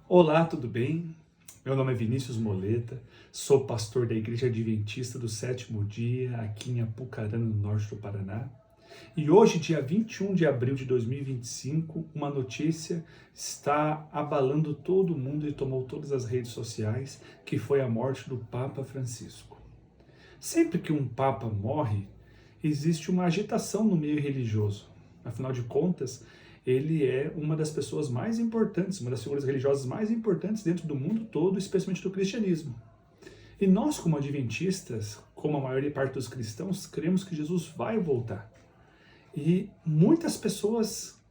Olá, tudo bem? Meu nome é Vinícius Moleta, sou pastor da Igreja Adventista do Sétimo Dia, aqui em Apucarana, no norte do Paraná. E hoje, dia 21 de abril de 2025, uma notícia está abalando todo mundo e tomou todas as redes sociais, que foi a morte do Papa Francisco. Sempre que um Papa morre, existe uma agitação no meio religioso. Afinal de contas, ele é uma das pessoas mais importantes, uma das figuras religiosas mais importantes dentro do mundo todo, especialmente do cristianismo. E nós, como adventistas, como a maioria parte dos cristãos, cremos que Jesus vai voltar. E muitas pessoas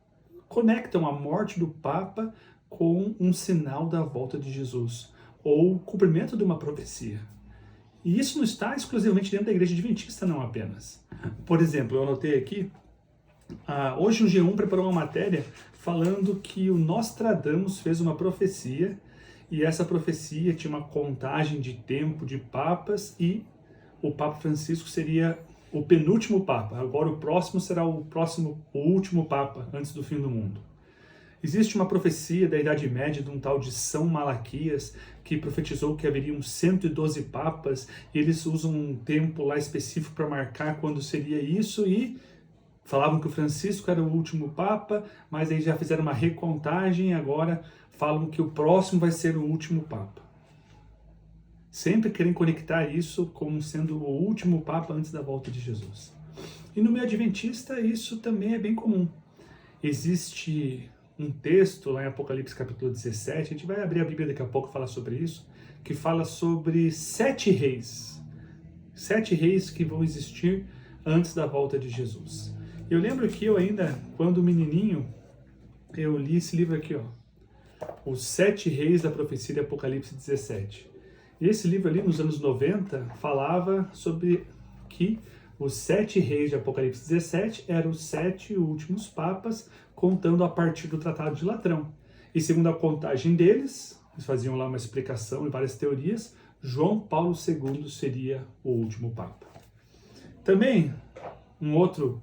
conectam a morte do Papa com um sinal da volta de Jesus, ou cumprimento de uma profecia. E isso não está exclusivamente dentro da Igreja Adventista, não apenas. Por exemplo, eu anotei aqui, hoje o G1 preparou uma matéria falando que o Nostradamus fez uma profecia, e essa profecia tinha uma contagem de tempo de papas, e o Papa Francisco seria o penúltimo Papa. Agora o próximo será o último Papa, antes do fim do mundo. Existe uma profecia da Idade Média de um tal de São Malaquias, que profetizou que haveriam 112 papas, e eles usam um tempo lá específico para marcar quando seria isso, e falavam que o Francisco era o último Papa, mas aí já fizeram uma recontagem e agora falam que o próximo vai ser o último Papa. Sempre querem conectar isso como sendo o último Papa antes da volta de Jesus. E no meio adventista isso também é bem comum. Existe um texto lá em Apocalipse capítulo 17, a gente vai abrir a Bíblia daqui a pouco e falar sobre isso, que fala sobre 7 reis. 7 reis que vão existir antes da volta de Jesus. Eu lembro que eu ainda, quando menininho, eu li esse livro aqui, ó, Os 7 Reis da Profecia de Apocalipse 17. E esse livro ali, nos anos 90, falava sobre que os 7 reis de Apocalipse 17 eram os 7 últimos papas, contando a partir do Tratado de Latrão. E segundo a contagem deles, eles faziam lá uma explicação e várias teorias, João Paulo II seria o último papa. Também, um outro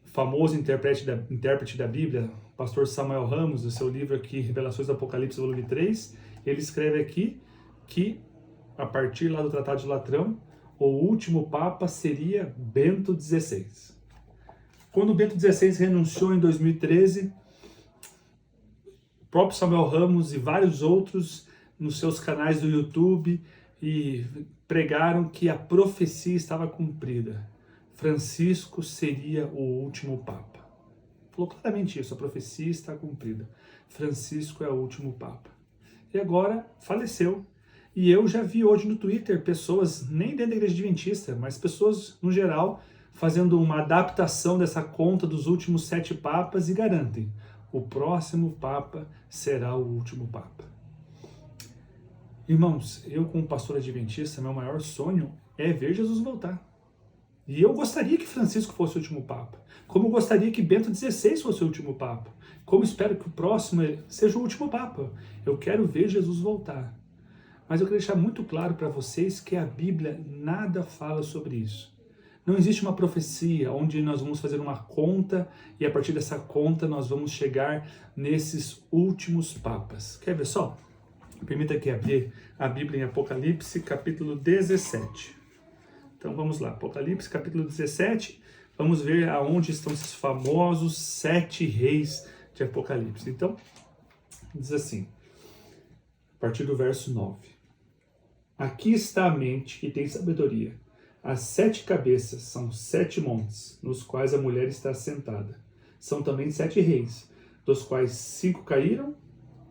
famoso intérprete da Bíblia, pastor Samuel Ramos, no seu livro aqui, Revelações do Apocalipse, volume 3, ele escreve aqui que, a partir lá do Tratado de Latrão, o último Papa seria Bento XVI. Quando Bento XVI renunciou em 2013, o próprio Samuel Ramos e vários outros nos seus canais do YouTube e pregaram que a profecia estava cumprida. Francisco seria o último Papa. Falou claramente isso, a profecia está cumprida. Francisco é o último Papa. E agora faleceu. E eu já vi hoje no Twitter pessoas, nem dentro da Igreja Adventista, mas pessoas no geral, fazendo uma adaptação dessa conta dos últimos 7 papas e garantem, o próximo Papa será o último Papa. Irmãos, eu como pastor adventista, meu maior sonho é ver Jesus voltar. E eu gostaria que Francisco fosse o último Papa, como eu gostaria que Bento XVI fosse o último Papa, como espero que o próximo seja o último Papa. Eu quero ver Jesus voltar. Mas eu quero deixar muito claro para vocês que a Bíblia nada fala sobre isso. Não existe uma profecia onde nós vamos fazer uma conta e a partir dessa conta nós vamos chegar nesses últimos papas. Quer ver só? Permita aqui abrir a Bíblia em Apocalipse capítulo 17. Então vamos lá, Apocalipse capítulo 17, vamos ver aonde estão esses famosos 7 reis de Apocalipse. Então, diz assim, a partir do verso 9. Aqui está a mente que tem sabedoria. As 7 cabeças são 7 montes, nos quais a mulher está assentada. São também 7 reis, dos quais 5 caíram,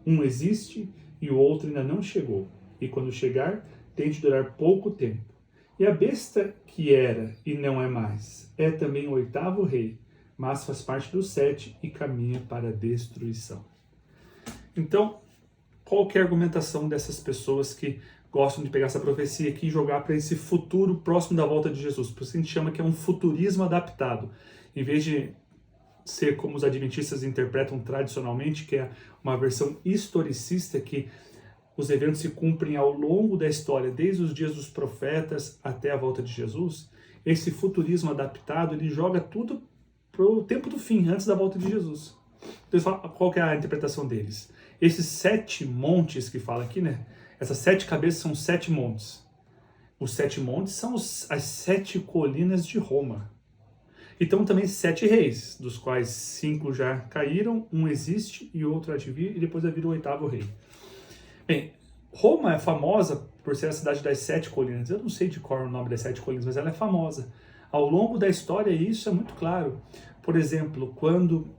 um existe e o outro ainda não chegou. E quando chegar, tem de durar pouco tempo. E a besta que era e não é mais, é também o 8º rei, mas faz parte dos 7 e caminha para a destruição. Então, qual que é a argumentação dessas pessoas que gostam de pegar essa profecia aqui e jogar para esse futuro próximo da volta de Jesus? Por isso a gente chama que é um futurismo adaptado. Em vez de ser como os adventistas interpretam tradicionalmente, que é uma versão historicista, que os eventos se cumprem ao longo da história, desde os dias dos profetas até a volta de Jesus, esse futurismo adaptado, ele joga tudo para o tempo do fim, antes da volta de Jesus. Então, qual que é a interpretação deles? Esses 7 montes que fala aqui, né? Essas 7 cabeças são 7 montes. Os 7 montes são as 7 colinas de Roma. Então também 7 reis, dos quais 5 já caíram, um existe e outro há de vir, e depois vai vir o 8º rei. Bem, Roma é famosa por ser a cidade das 7 colinas. Eu não sei de cor o nome das 7 colinas, mas ela é famosa. Ao longo da história isso é muito claro. Por exemplo, quando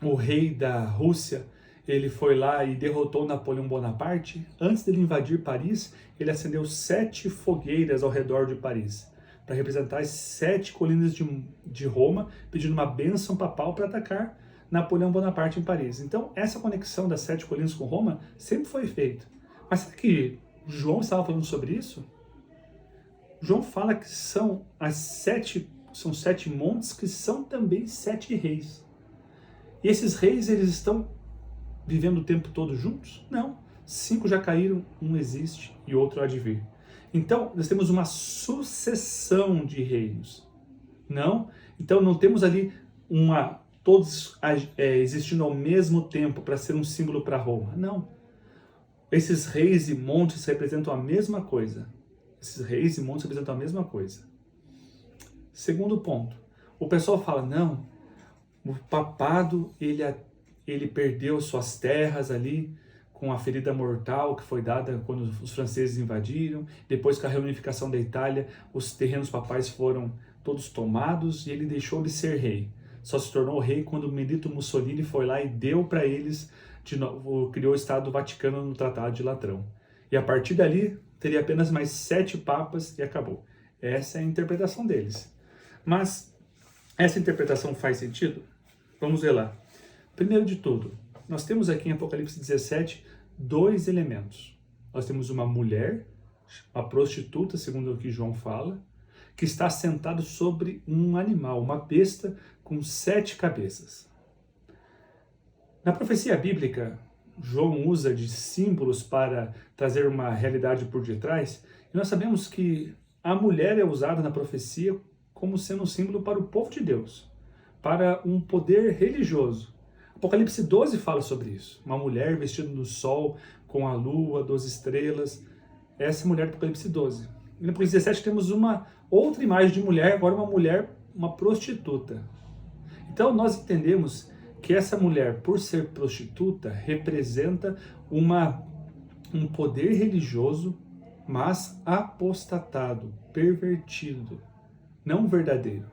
o rei da Rússia ele foi lá e derrotou Napoleão Bonaparte, antes dele invadir Paris, ele acendeu 7 fogueiras ao redor de Paris, para representar as 7 colinas de Roma, pedindo uma bênção papal para atacar Napoleão Bonaparte em Paris. Então, essa conexão das 7 colinas com Roma sempre foi feita. Mas será que João estava falando sobre isso? João fala que são 7 montes que são também 7 reis. E esses reis, eles estão vivendo o tempo todo juntos? Não. 5 já caíram, um existe e outro há de vir. Então, nós temos uma sucessão de reinos. Não? Então, não temos ali todos existindo ao mesmo tempo para ser um símbolo para Roma. Não. Esses reis e montes representam a mesma coisa. Esses reis e montes representam a mesma coisa. Segundo ponto. O pessoal fala, não, o papado, ele perdeu suas terras ali com a ferida mortal que foi dada quando os franceses invadiram. Depois, com a reunificação da Itália, os terrenos papais foram todos tomados e ele deixou de ser rei. Só se tornou rei quando Benito Mussolini foi lá e deu para eles, de novo, criou o Estado Vaticano no Tratado de Latrão. E a partir dali, teria apenas mais 7 papas e acabou. Essa é a interpretação deles. Mas essa interpretação faz sentido? Vamos ver lá. Primeiro de tudo, nós temos aqui em Apocalipse 17 2 elementos. Nós temos uma mulher, a prostituta, segundo o que João fala, que está sentada sobre um animal, uma besta com 7 cabeças. Na profecia bíblica, João usa de símbolos para trazer uma realidade por detrás, e nós sabemos que a mulher é usada na profecia como sendo um símbolo para o povo de Deus, para um poder religioso. Apocalipse 12 fala sobre isso. Uma mulher vestida do sol, com a lua, 12 estrelas. Essa é a mulher do Apocalipse 12. E no Apocalipse 17 temos uma outra imagem de mulher, agora uma mulher, uma prostituta. Então nós entendemos que essa mulher, por ser prostituta, representa um poder religioso, mas apostatado, pervertido, não verdadeiro.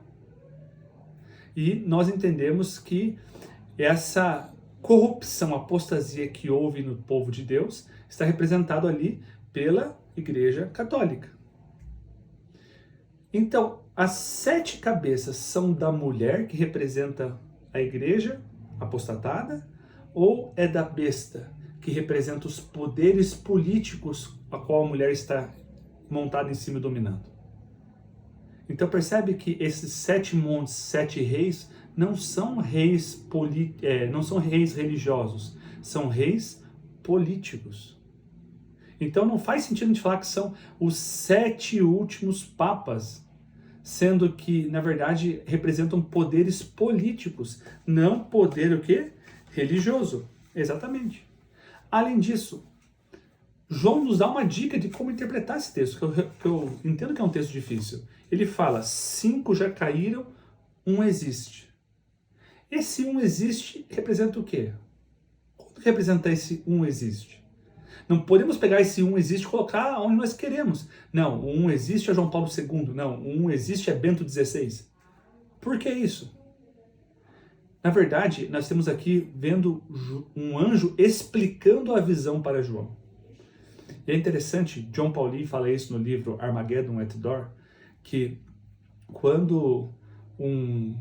E nós entendemos que essa corrupção, apostasia que houve no povo de Deus está representado ali pela Igreja Católica. Então, as 7 cabeças são da mulher que representa a igreja apostatada, ou é da besta que representa os poderes políticos a qual a mulher está montada em cima e dominando? Então percebe que esses 7 montes, 7 reis, não são reis religiosos, são reis políticos. Então não faz sentido a gente falar que são os 7 últimos papas, sendo que, na verdade, representam poderes políticos, não poder o quê? Religioso. Exatamente. Além disso, João nos dá uma dica de como interpretar esse texto, que eu entendo que é um texto difícil. Ele fala, 5 já caíram, um existe. Esse um existe representa o quê? Quando representa esse um existe? Não podemos pegar esse um existe e colocar onde nós queremos. Não, o um existe é João Paulo II. Não, o um existe é Bento XVI. Por que isso? Na verdade, nós temos aqui vendo um anjo explicando a visão para João. E é interessante, John Paulin fala isso no livro Armageddon at Door, que quando um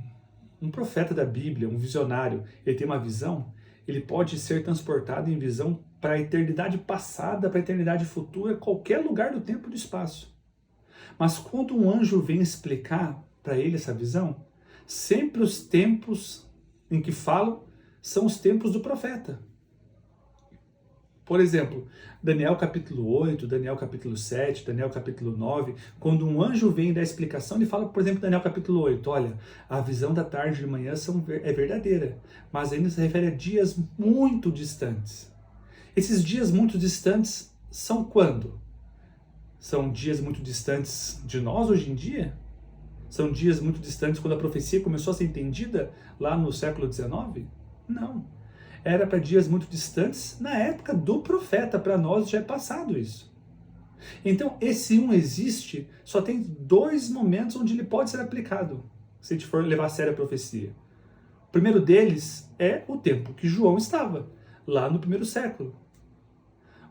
profeta da Bíblia, um visionário, ele tem uma visão, ele pode ser transportado em visão para a eternidade passada, para a eternidade futura, qualquer lugar do tempo e do espaço. Mas quando um anjo vem explicar para ele essa visão, sempre os tempos em que falam são os tempos do profeta. Por exemplo, Daniel capítulo 8, Daniel capítulo 7, Daniel capítulo 9, quando um anjo vem dar explicação, ele fala, por exemplo, Daniel capítulo 8, olha, a visão da tarde e de manhã é verdadeira, mas ainda se refere a dias muito distantes. Esses dias muito distantes são quando? São dias muito distantes de nós hoje em dia? São dias muito distantes quando a profecia começou a ser entendida lá no século XIX? Não. Era para dias muito distantes na época do profeta, para nós já é passado isso. Então, esse um existe, só tem dois momentos onde ele pode ser aplicado, se a gente for levar a sério a profecia. O primeiro deles é o tempo que João estava, lá no primeiro século.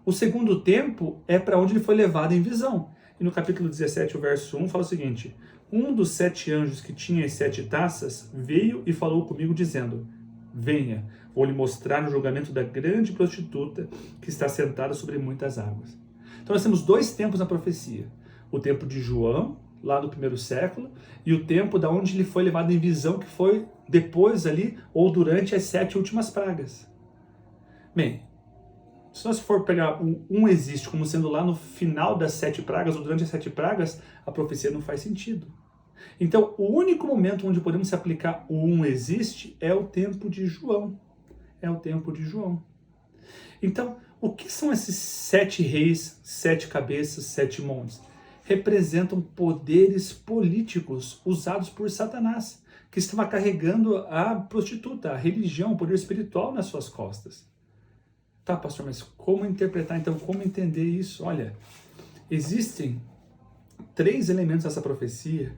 O segundo tempo é para onde ele foi levado em visão. E no capítulo 17, o verso 1, fala o seguinte: um dos 7 anjos que tinha as 7 taças veio e falou comigo dizendo: venha, vou lhe mostrar o julgamento da grande prostituta que está sentada sobre muitas águas. Então nós temos dois tempos na profecia. O tempo de João, lá no primeiro século, e o tempo da onde ele foi levado em visão, que foi depois ali, ou durante as 7 últimas pragas. Bem, se nós for pegar o um existe como sendo lá no final das 7 pragas, ou durante as 7 pragas, a profecia não faz sentido. Então, o único momento onde podemos se aplicar o um existe é o tempo de João. É o tempo de João. Então, o que são esses 7 reis, 7 cabeças, 7 montes? Representam poderes políticos usados por Satanás, que estava carregando a prostituta, a religião, o poder espiritual nas suas costas. Tá, pastor, mas como interpretar, então, como entender isso? Olha, existem 3 elementos dessa profecia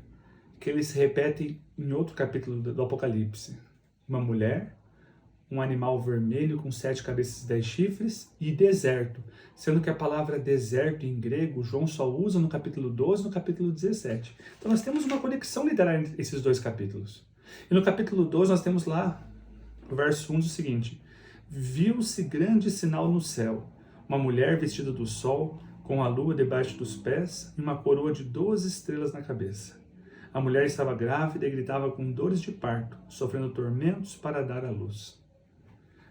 que eles se repetem em outro capítulo do Apocalipse. Uma mulher, um animal vermelho com 7 cabeças e 10 chifres e deserto, sendo que a palavra deserto em grego, João só usa no capítulo 12 e no capítulo 17. Então nós temos uma conexão literária entre esses 2 capítulos. E no capítulo 12 nós temos lá, o verso 1 diz o seguinte: viu-se grande sinal no céu, uma mulher vestida do sol, com a lua debaixo dos pés e uma coroa de 12 estrelas na cabeça. A mulher estava grávida e gritava com dores de parto, sofrendo tormentos para dar à luz.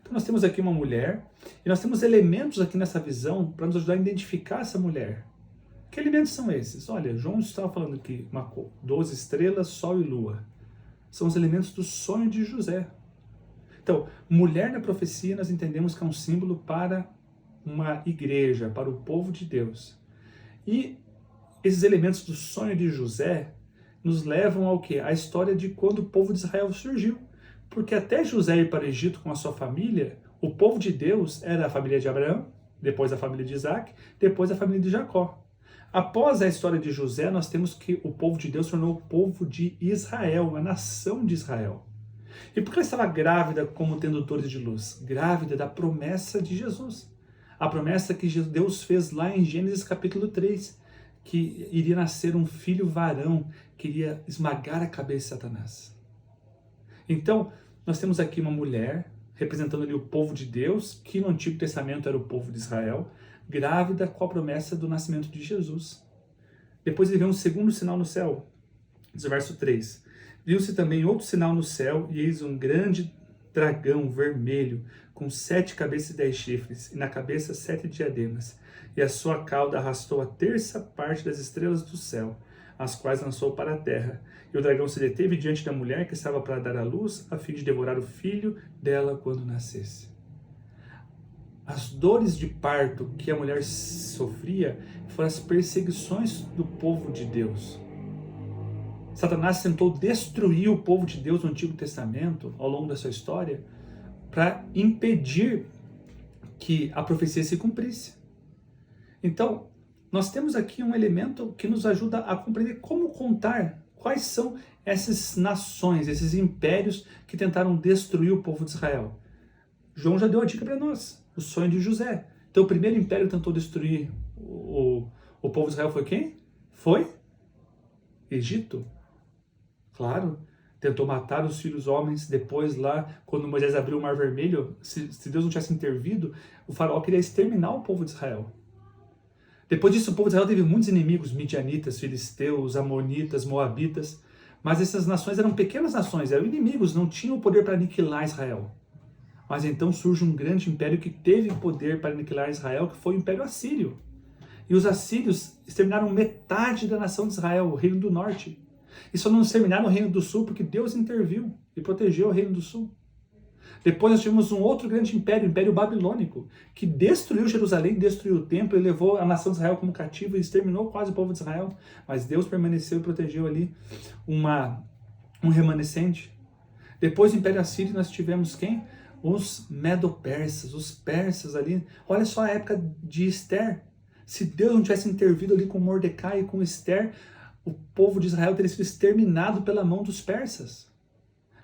Então nós temos aqui uma mulher, e nós temos elementos aqui nessa visão para nos ajudar a identificar essa mulher. Que elementos são esses? Olha, João estava falando aqui, 12 estrelas, sol e lua. São os elementos do sonho de José. Então, mulher na profecia nós entendemos que é um símbolo para uma igreja, para o povo de Deus. E esses elementos do sonho de José nos levam ao quê? A história de quando o povo de Israel surgiu. Porque até José ir para o Egito com a sua família, o povo de Deus era a família de Abraão, depois a família de Isaac, depois a família de Jacó. Após a história de José, nós temos que o povo de Deus se tornou o povo de Israel, a nação de Israel. E por que ela estava grávida como tendo dores de luz? Grávida da promessa de Jesus. A promessa que Deus fez lá em Gênesis capítulo 3, que iria nascer um filho varão, que iria esmagar a cabeça de Satanás. Então, nós temos aqui uma mulher, representando ali o povo de Deus, que no Antigo Testamento era o povo de Israel, grávida com a promessa do nascimento de Jesus. Depois ele vê um segundo sinal no céu, diz o verso 3. Viu-se também outro sinal no céu, e eis um grande dragão vermelho, com 7 cabeças e 10 chifres, e na cabeça 7 diademas. E a sua cauda arrastou a terça parte das estrelas do céu, as quais lançou para a terra. E o dragão se deteve diante da mulher que estava para dar à luz, a fim de devorar o filho dela quando nascesse. As dores de parto que a mulher sofria foram as perseguições do povo de Deus. Satanás tentou destruir o povo de Deus no Antigo Testamento, ao longo da sua história, para impedir que a profecia se cumprisse. Então, nós temos aqui um elemento que nos ajuda a compreender como contar quais são essas nações, esses impérios que tentaram destruir o povo de Israel. João já deu a dica para nós, o sonho de José. Então o primeiro império que tentou destruir o povo de Israel foi quem? Foi Egito. Claro, tentou matar os filhos homens. Depois lá, quando Moisés abriu o Mar Vermelho, se Deus não tivesse intervido, o faraó queria exterminar o povo de Israel. Depois disso, o povo de Israel teve muitos inimigos, midianitas, filisteus, amonitas, moabitas, mas essas nações eram pequenas nações, eram inimigos, não tinham o poder para aniquilar Israel. Mas então surge um grande império que teve poder para aniquilar Israel, que foi o Império Assírio. E os assírios exterminaram metade da nação de Israel, o Reino do Norte. E só não exterminaram o Reino do Sul porque Deus interviu e protegeu o Reino do Sul. Depois nós tivemos um outro grande império, o Império Babilônico, que destruiu Jerusalém, destruiu o templo e levou a nação de Israel como cativo e exterminou quase o povo de Israel. Mas Deus permaneceu e protegeu ali um remanescente. Depois do Império Assírio nós tivemos quem? Os Medo-Persas, os persas ali. Olha só a época de Esther. Se Deus não tivesse intervido ali com Mordecai e com Esther, o povo de Israel teria sido exterminado pela mão dos persas.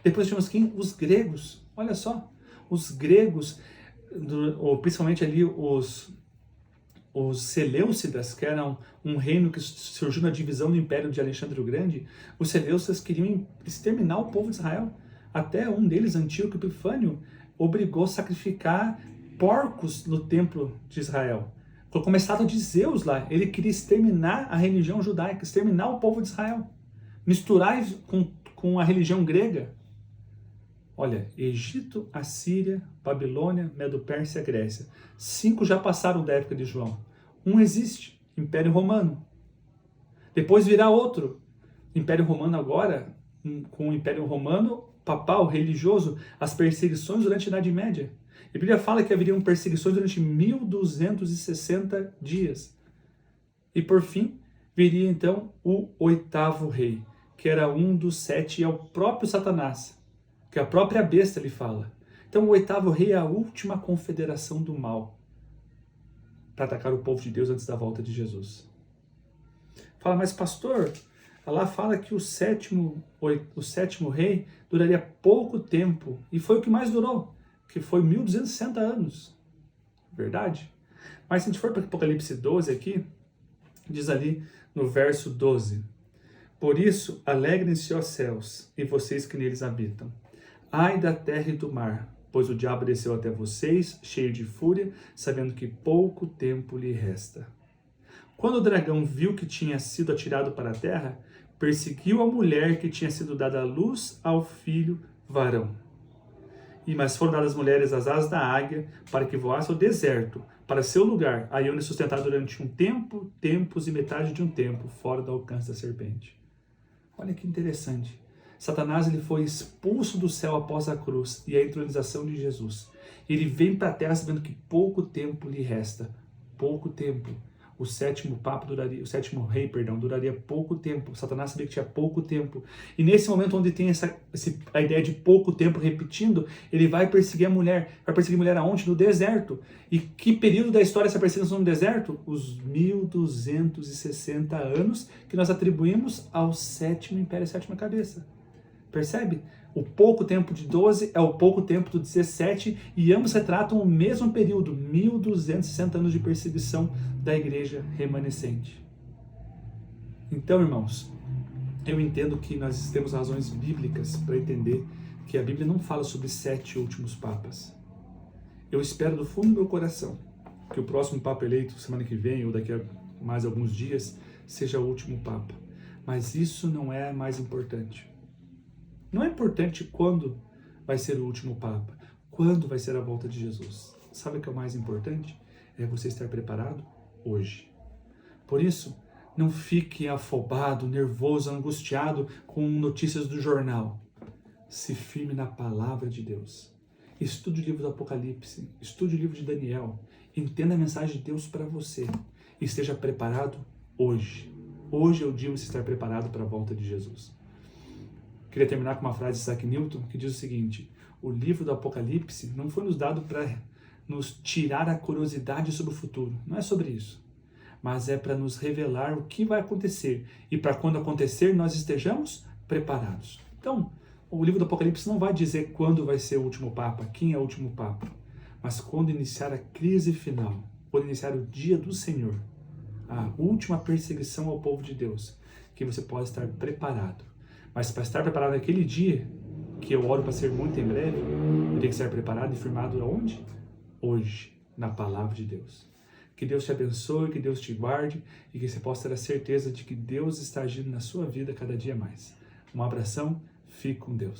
Depois tínhamos quem? Os gregos. Olha só, os gregos, ou principalmente ali os Seleucidas, que eram um reino que surgiu na divisão do Império de Alexandre o Grande. Os Seleucidas queriam exterminar o povo de Israel. Até um deles, Antíoco Epifânio, obrigou a sacrificar porcos no templo de Israel. Colocou uma estátua de Zeus lá. Ele queria exterminar a religião judaica, exterminar o povo de Israel, misturar com a religião grega. Olha, Egito, Assíria, Babilônia, Medo-Pérsia e Grécia. 5 já passaram da época de João. Um existe, Império Romano. Depois virá outro. Império Romano agora, com o Império Romano papal, religioso, as perseguições durante a Idade Média. A Bíblia fala que haveriam perseguições durante 1260 dias. E por fim, viria então o 8º rei, que era um dos 7 e é o próprio Satanás, que a própria besta lhe fala. Então o 8º rei é a última confederação do mal para atacar o povo de Deus antes da volta de Jesus. Fala, mas pastor, lá fala que o sétimo rei duraria pouco tempo, e foi o que mais durou, que foi 1260 anos. Verdade? Mas se a gente for para Apocalipse 12 aqui, diz ali no verso 12: Por isso, alegrem-se, ó céus, e vocês que neles habitam. Ai da terra e do mar, pois o diabo desceu até vocês, cheio de fúria, sabendo que pouco tempo lhe resta. Quando o dragão viu que tinha sido atirado para a terra, perseguiu a mulher que tinha sido dada à luz ao filho varão. Mas foram dadas às mulheres as asas da águia, para que voasse ao deserto, para seu lugar, aí onde sustentar durante um tempo, tempos e metade de um tempo, fora do alcance da serpente. Olha que interessante. Satanás ele foi expulso do céu após a cruz e a entronização de Jesus. Ele vem para a terra sabendo que pouco tempo lhe resta. Pouco tempo. O sétimo rei duraria pouco tempo. Satanás sabia que tinha pouco tempo. E nesse momento onde tem a ideia de pouco tempo repetindo, ele vai perseguir a mulher. Vai perseguir a mulher aonde? No deserto. E que período da história essa perseguição no deserto? Os 1260 anos que nós atribuímos ao 7º império, a 7ª cabeça. Percebe? O pouco tempo de 12 é o pouco tempo do 17 e ambos retratam o mesmo período, 1260 anos de perseguição da igreja remanescente. Então, irmãos, eu entendo que nós temos razões bíblicas para entender que a Bíblia não fala sobre 7 últimos papas. Eu espero do fundo do meu coração que o próximo papa eleito, semana que vem ou daqui a mais alguns dias, seja o último papa. Mas isso não é mais importante. Não é importante quando vai ser o último Papa, quando vai ser a volta de Jesus. Sabe o que é o mais importante? É você estar preparado hoje. Por isso, não fique afobado, nervoso, angustiado com notícias do jornal. Se firme na palavra de Deus. Estude o livro do Apocalipse, estude o livro de Daniel, entenda a mensagem de Deus para você e esteja preparado hoje. Hoje é o dia de você estar preparado para a volta de Jesus. Queria terminar com uma frase de Isaac Newton que diz o seguinte: o livro do Apocalipse não foi nos dado para nos tirar a curiosidade sobre o futuro, não é sobre isso, mas é para nos revelar o que vai acontecer e para quando acontecer nós estejamos preparados. Então, o livro do Apocalipse não vai dizer quando vai ser o último Papa, quem é o último Papa, mas quando iniciar a crise final, quando iniciar o dia do Senhor, a última perseguição ao povo de Deus, que você possa estar preparado. Mas para estar preparado naquele dia, que eu oro para ser muito em breve, eu tenho que estar preparado e firmado aonde? Hoje, na palavra de Deus. Que Deus te abençoe, que Deus te guarde e que você possa ter a certeza de que Deus está agindo na sua vida cada dia mais. Um abração, fique com Deus.